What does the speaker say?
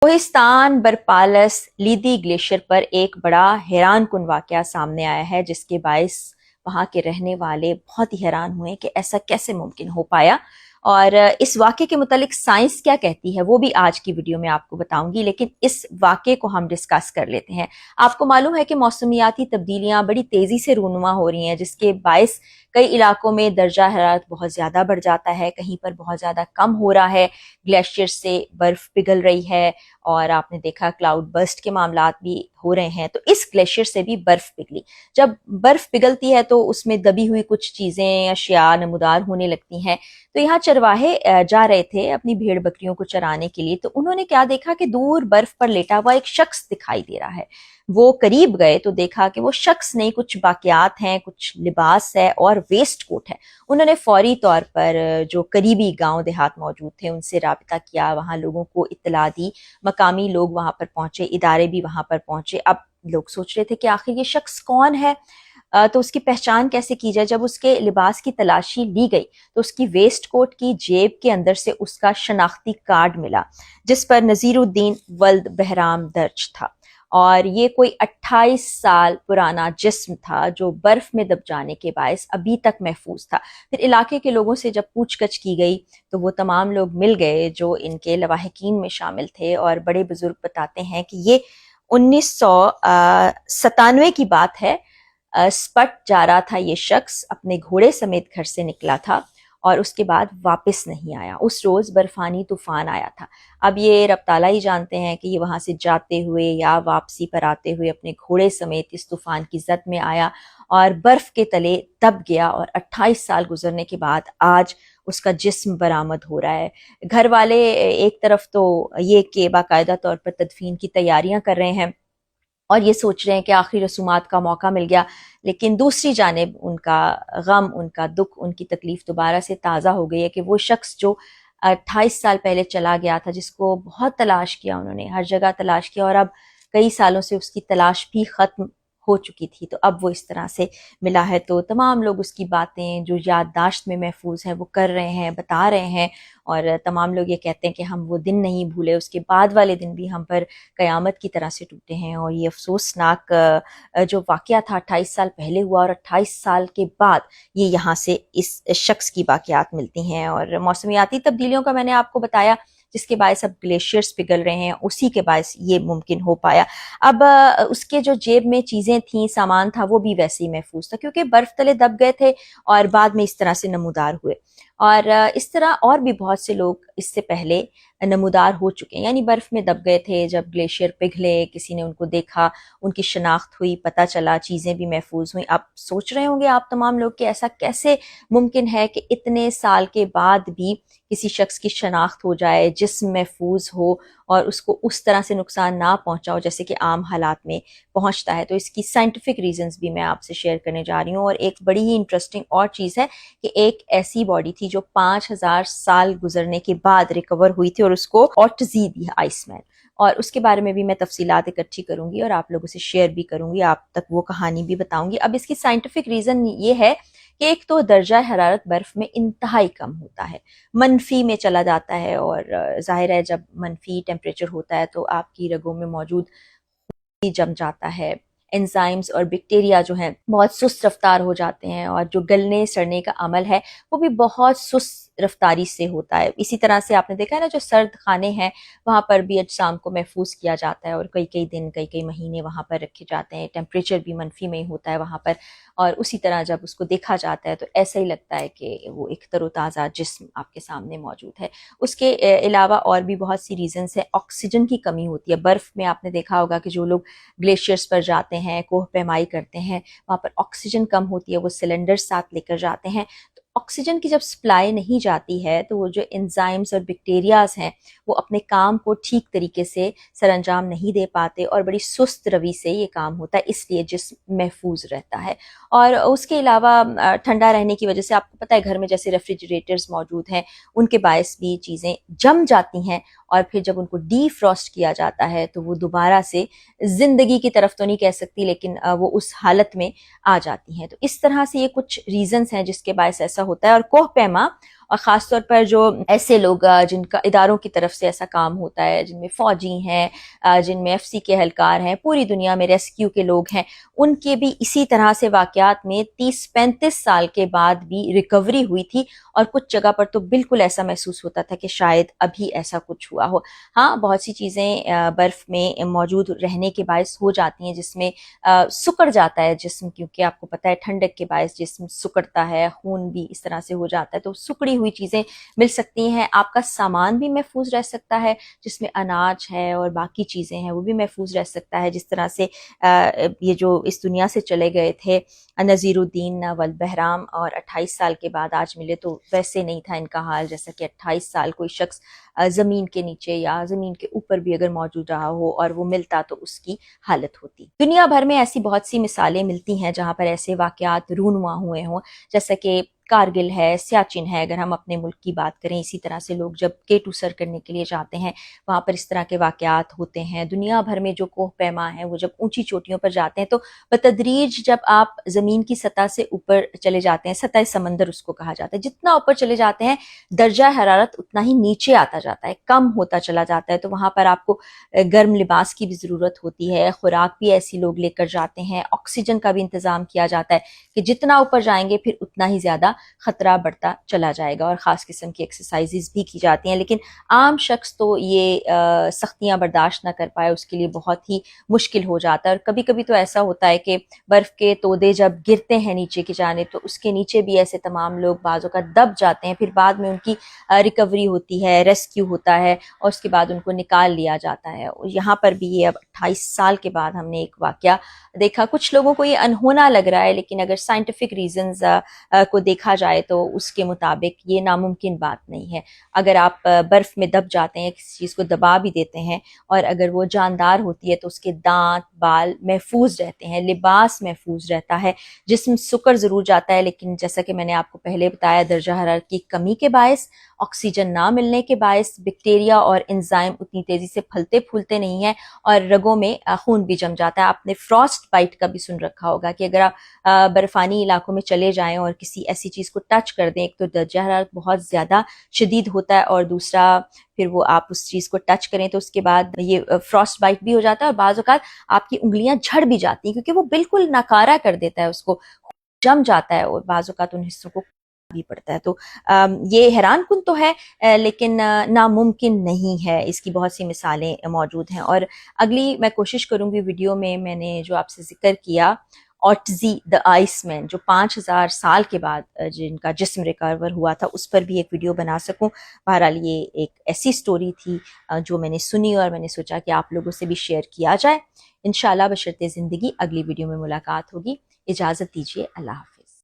Kohistan برپالس لیدی glacier پر ایک بڑا حیران کن واقعہ سامنے آیا ہے، جس کے باعث وہاں کے رہنے والے بہت ہی حیران ہوئے کہ ایسا کیسے ممکن ہو پایا۔ اور اس واقعے کے متعلق سائنس کیا کہتی ہے وہ بھی آج کی ویڈیو میں آپ کو بتاؤں گی، لیکن اس واقعے کو ہم ڈسکس کر لیتے ہیں۔ آپ کو معلوم ہے کہ موسمیاتی تبدیلیاں بڑی تیزی سے رونما ہو رہی ہیں، جس کے باعث کئی علاقوں میں درجہ حرارت بہت زیادہ بڑھ جاتا ہے، کہیں پر بہت زیادہ کم ہو رہا ہے، گلیشیئر سے برف پگھل رہی ہے، اور آپ نے دیکھا کلاؤڈ برسٹ کے معاملات بھی ہو رہے ہیں۔ تو اس گلیشیئر سے بھی برف پگھلی۔ جب برف پگھلتی ہے تو اس میں دبی ہوئی کچھ چیزیں، اشیاء نمودار ہونے لگتی ہیں۔ تو یہاں چرواہے جا رہے تھے اپنی بھیڑ بکریوں کو چرانے کے لیے، تو انہوں نے کیا دیکھا کہ دور برف پر لیٹا ہوا ایک شخص دکھائی دے رہا ہے۔ وہ قریب گئے تو دیکھا کہ وہ شخص نہیں، کچھ باقیات ہیں، کچھ لباس ہے اور ویسٹ کوٹ ہے۔ انہوں نے فوری طور پر جو قریبی گاؤں دیہات موجود تھے ان سے رابطہ کیا، وہاں لوگوں کو اطلاع دی، مقامی لوگ وہاں پر پہنچے، ادارے بھی وہاں پر پہنچے۔ اب لوگ سوچ رہے تھے کہ آخر یہ شخص کون ہے، تو اس کی پہچان کیسے کی جائے۔ جب اس کے لباس کی تلاشی لی گئی تو اس کی ویسٹ کوٹ کی جیب کے اندر سے اس کا شناختی کارڈ ملا، جس پر نذیر الدین ولد بہرام درج تھا، اور یہ کوئی 28 سال پرانا جسم تھا جو برف میں دب جانے کے باعث ابھی تک محفوظ تھا۔ پھر علاقے کے لوگوں سے جب پوچھ گچھ کی گئی تو وہ تمام لوگ مل گئے جو ان کے لواحقین میں شامل تھے، اور بڑے بزرگ بتاتے ہیں کہ یہ 1997 کی بات ہے۔ اسپٹ جا رہا تھا یہ شخص، اپنے گھوڑے سمیت گھر سے نکلا تھا اور اس کے بعد واپس نہیں آیا۔ اس روز برفانی طوفان آیا تھا۔ اب یہ رب تعالیٰ ہی جانتے ہیں کہ یہ وہاں سے جاتے ہوئے یا واپسی پر آتے ہوئے اپنے گھوڑے سمیت اس طوفان کی زد میں آیا اور برف کے تلے دب گیا، اور 28 سال گزرنے کے بعد آج اس کا جسم برآمد ہو رہا ہے۔ گھر والے ایک طرف تو یہ کہ باقاعدہ طور پر تدفین کی تیاریاں کر رہے ہیں اور یہ سوچ رہے ہیں کہ آخری رسومات کا موقع مل گیا، لیکن دوسری جانب ان کا غم، ان کا دکھ، ان کی تکلیف دوبارہ سے تازہ ہو گئی ہے کہ وہ شخص جو 28 سال پہلے چلا گیا تھا، جس کو بہت تلاش کیا، انہوں نے ہر جگہ تلاش کیا، اور اب کئی سالوں سے اس کی تلاش بھی ختم ہو چکی تھی، تو اب وہ اس طرح سے ملا ہے۔ تو تمام لوگ اس کی باتیں جو یادداشت میں محفوظ ہیں وہ کر رہے ہیں، بتا رہے ہیں، اور تمام لوگ یہ کہتے ہیں کہ ہم وہ دن نہیں بھولے، اس کے بعد والے دن بھی ہم پر قیامت کی طرح سے ٹوٹے ہیں۔ اور یہ افسوسناک جو واقعہ تھا 28 سال پہلے ہوا، اور 28 سال کے بعد یہ یہاں سے اس شخص کی باقیات ملتی ہیں۔ اور موسمیاتی تبدیلیوں کا میں نے آپ کو بتایا، جس کے باعث اب گلیشیئرز پگھل رہے ہیں، اسی کے باعث یہ ممکن ہو پایا۔ اب اس کے جو جیب میں چیزیں تھیں، سامان تھا، وہ بھی ویسے ہی محفوظ تھا، کیونکہ برف تلے دب گئے تھے اور بعد میں اس طرح سے نمودار ہوئے۔ اور اس طرح اور بھی بہت سے لوگ اس سے پہلے نمودار ہو چکے ہیں، یعنی برف میں دب گئے تھے، جب گلیشیئر پگھلے، کسی نے ان کو دیکھا، ان کی شناخت ہوئی، پتہ چلا، چیزیں بھی محفوظ ہوئیں۔ اب سوچ رہے ہوں گے آپ تمام لوگ کہ ایسا کیسے ممکن ہے کہ اتنے سال کے بعد بھی کسی شخص کی شناخت ہو جائے، جسم محفوظ ہو اور اس کو اس طرح سے نقصان نہ پہنچا ہو جیسے کہ عام حالات میں پہنچتا ہے۔ تو اس کی سائنٹیفک ریزنز بھی میں آپ سے شیئر کرنے جا رہی ہوں۔ اور ایک بڑی ہی انٹرسٹنگ اور چیز ہے کہ ایک ایسی باڈی تھی جو 5000 سال گزرنے کے بعد ریکور ہوئی تھی، اور اس کو آٹزی دی آئس مین، اور اس کے بارے میں بھی میں تفصیلات اکٹھی کروں گی اور آپ لوگوں سے شیئر بھی کروں گی، آپ تک وہ کہانی بھی بتاؤں گی۔ اب اس کی سائنٹیفک ریزن یہ ہے کہ ایک تو درجہ حرارت برف میں انتہائی کم ہوتا ہے، منفی میں چلا جاتا ہے، اور ظاہر ہے جب منفی ٹیمپریچر ہوتا ہے تو آپ کی رگوں میں موجود جم جاتا ہے، انزائمز اور بیکٹیریا جو ہیں بہت سست رفتار ہو جاتے ہیں، اور جو گلنے سڑنے کا عمل ہے وہ بھی بہت سست رفتاری سے ہوتا ہے۔ اسی طرح سے آپ نے دیکھا ہے نا، جو سرد خانے ہیں وہاں پر بھی اجسام کو محفوظ کیا جاتا ہے، اور کئی دن، کئی مہینے وہاں پر رکھے جاتے ہیں، ٹیمپریچر بھی منفی میں ہی ہوتا ہے وہاں پر، اور اسی طرح جب اس کو دیکھا جاتا ہے تو ایسا ہی لگتا ہے کہ وہ ایک تر و تازہ جسم آپ کے سامنے موجود ہے۔ اس کے علاوہ اور بھی بہت سی ریزنز ہیں۔ آکسیجن کی کمی ہوتی ہے برف میں، آپ نے دیکھا ہوگا کہ جو لوگ گلیشیئرز پر جاتے ہیں، کوہ پیمائی کرتے ہیں، وہاں پر آکسیجن کم ہوتی ہے، وہ سلنڈر ساتھ لے کر جاتے ہیں، تو آکسیجن کی جب سپلائی نہیں جاتی ہے تو وہ جو انزائمز اور بیکٹیریاز ہیں وہ اپنے کام کو ٹھیک طریقے سے سر انجام نہیں دے پاتے، اور بڑی سست روی سے یہ کام ہوتا ہے، اس لیے جسم محفوظ رہتا ہے۔ اور اس کے علاوہ ٹھنڈا رہنے کی وجہ سے آپ کو پتہ ہے گھر میں جیسے ریفریجریٹرز موجود ہیں، ان کے باعث بھی چیزیں جم جاتی ہیں، اور پھر جب ان کو ڈی فراسٹ کیا جاتا ہے تو وہ دوبارہ سے زندگی کی طرف تو نہیں کہہ سکتی، لیکن وہ اس حالت میں آ جاتی ہیں۔ تو اس طرح سے یہ کچھ ریزنز ہیں جس کے باعث ایسا ہوتا ہے۔ اور کوہ پیما اور خاص طور پر جو ایسے لوگ جن کا اداروں کی طرف سے ایسا کام ہوتا ہے، جن میں فوجی ہیں، جن میں ایف سی کے اہلکار ہیں، پوری دنیا میں ریسکیو کے لوگ ہیں، ان کے بھی اسی طرح سے واقعات میں 30-35 سال کے بعد بھی ریکوری ہوئی تھی، اور کچھ جگہ پر تو بالکل ایسا محسوس ہوتا تھا کہ شاید ابھی ایسا کچھ ہوا ہو۔ ہاں، بہت سی چیزیں برف میں موجود رہنے کے باعث ہو جاتی ہیں جس میں سکڑ جاتا ہے جسم، کیونکہ آپ کو پتہ ہے ٹھنڈک کے باعث جسم سکڑتا ہے، خون بھی اس طرح سے ہو جاتا ہے، تو سکڑی ہوئی چیزیں مل سکتی ہیں۔ آپ کا سامان بھی محفوظ رہ سکتا ہے جس میں اناج ہے اور باقی چیزیں ہیں، وہ بھی محفوظ رہ سکتا ہے، جس طرح سے یہ جو اس دنیا سے چلے گئے تھے نذیر الدین والبہرام، اور 28 سال کے بعد آج ملے، تو ویسے نہیں تھا ان کا حال جیسا کہ 28 سال کوئی شخص زمین کے نیچے یا زمین کے اوپر بھی اگر موجود رہا ہو اور وہ ملتا تو اس کی حالت ہوتی۔ دنیا بھر میں ایسی بہت سی مثالیں ملتی ہیں جہاں پر ایسے واقعات رونما ہوئے ہوں، جیسا کہ کارگل ہے، سیاچن ہے، اگر ہم اپنے ملک کی بات کریں، اسی طرح سے لوگ جب K2 سر کرنے کے لیے جاتے ہیں وہاں پر اس طرح کے واقعات ہوتے ہیں۔ دنیا بھر میں جو کوہ پیما ہیں وہ جب اونچی چوٹیوں پر جاتے ہیں تو بتدریج جب آپ زمین کی سطح سے اوپر چلے جاتے ہیں، سطح سمندر اس کو کہا جاتا ہے، جتنا اوپر چلے جاتے ہیں درجہ حرارت اتنا ہی نیچے آتا جاتا ہے، کم ہوتا چلا جاتا ہے، تو وہاں پر آپ کو گرم لباس کی بھی ضرورت ہوتی ہے، خوراک بھی ایسی لوگ لے کر جاتے ہیں، آکسیجن کا بھی انتظام کیا جاتا ہے کہ جتنا اوپر جائیں گے پھر اتنا ہی زیادہ خطرہ بڑھتا چلا جائے گا، اور خاص قسم کی ایکسرسائزز بھی کی جاتی ہیں۔ لیکن عام شخص تو یہ سختیاں برداشت نہ کر پائے، اس کے لیے بہت ہی مشکل ہو جاتا ہے، اور کبھی کبھی تو ایسا ہوتا ہے کہ برف کے تودے جب گرتے ہیں نیچے کی جانب تو اس کے نیچے بھی ایسے تمام لوگ بعضوں کا دب جاتے ہیں، پھر بعد میں ان کی ریکوری ہوتی ہے، ریسکیو ہوتا ہے، اور اس کے بعد ان کو نکال لیا جاتا ہے۔ یہاں پر بھی یہ اب 28 سال کے بعد ہم نے ایک واقعہ دیکھا۔ کچھ لوگوں کو یہ انہونا لگ رہا ہے، لیکن اگر سائنٹیفک ریزنز کو دیکھا جائے تو اس کے مطابق یہ ناممکن بات نہیں ہے۔ اگر آپ برف میں دب جاتے ہیں، کسی چیز کو دبا بھی دیتے ہیں، اور اگر وہ جاندار ہوتی ہے تو اس کے دانت بال محفوظ رہتے ہیں، لباس محفوظ رہتا ہے، جسم سکڑ ضرور جاتا ہے، لیکن جیسا کہ میں نے آپ کو پہلے بتایا درجہ حرارت کی کمی کے باعث، آکسیجن نہ ملنے کے باعث بیکٹیریا اور انزائم اتنی تیزی سے پھلتے پھولتے نہیں ہیں، اور رگوں میں خون بھی جم جاتا ہے۔ آپ نے فراسٹ بائٹ کا بھی سن رکھا ہوگا کہ اگر آپ برفانی علاقوں میں چلے جائیں اور کسی ایسی چیز کو ٹچ کر دیں، ایک تو درجہ حرارت بہت زیادہ شدید ہوتا ہے، اور دوسرا پھر وہ آپ اس چیز کو ٹچ کریں تو اس کے بعد یہ فراسٹ بائٹ بھی ہو جاتا ہے، اور بعض اوقات آپ کی انگلیاں جھڑ بھی جاتی ہیں کیونکہ وہ بالکل ناکارہ کر دیتا ہے، اس کو جم جاتا ہے، اور بعض اوقات ان حصوں کو بھی پڑتا ہے۔ تو یہ حیران کن تو ہے، لیکن ناممکن نہیں ہے، اس کی بہت سی مثالیں موجود ہیں۔ اور اگلی میں کوشش کروں گی ویڈیو میں نے جو آپ سے ذکر کیا اوٹزی دا آئس مین، جو 5000 سال کے بعد جن کا جسم ریکور ہوا تھا، اس پر بھی ایک ویڈیو بنا سکوں۔ بہرحال یہ ایک ایسی سٹوری تھی جو میں نے سنی، اور میں نے سوچا کہ آپ لوگوں سے بھی شیئر کیا جائے۔ انشاءاللہ بشرط زندگی اگلی ویڈیو میں ملاقات ہوگی۔ اجازت دیجیے، اللہ حافظ۔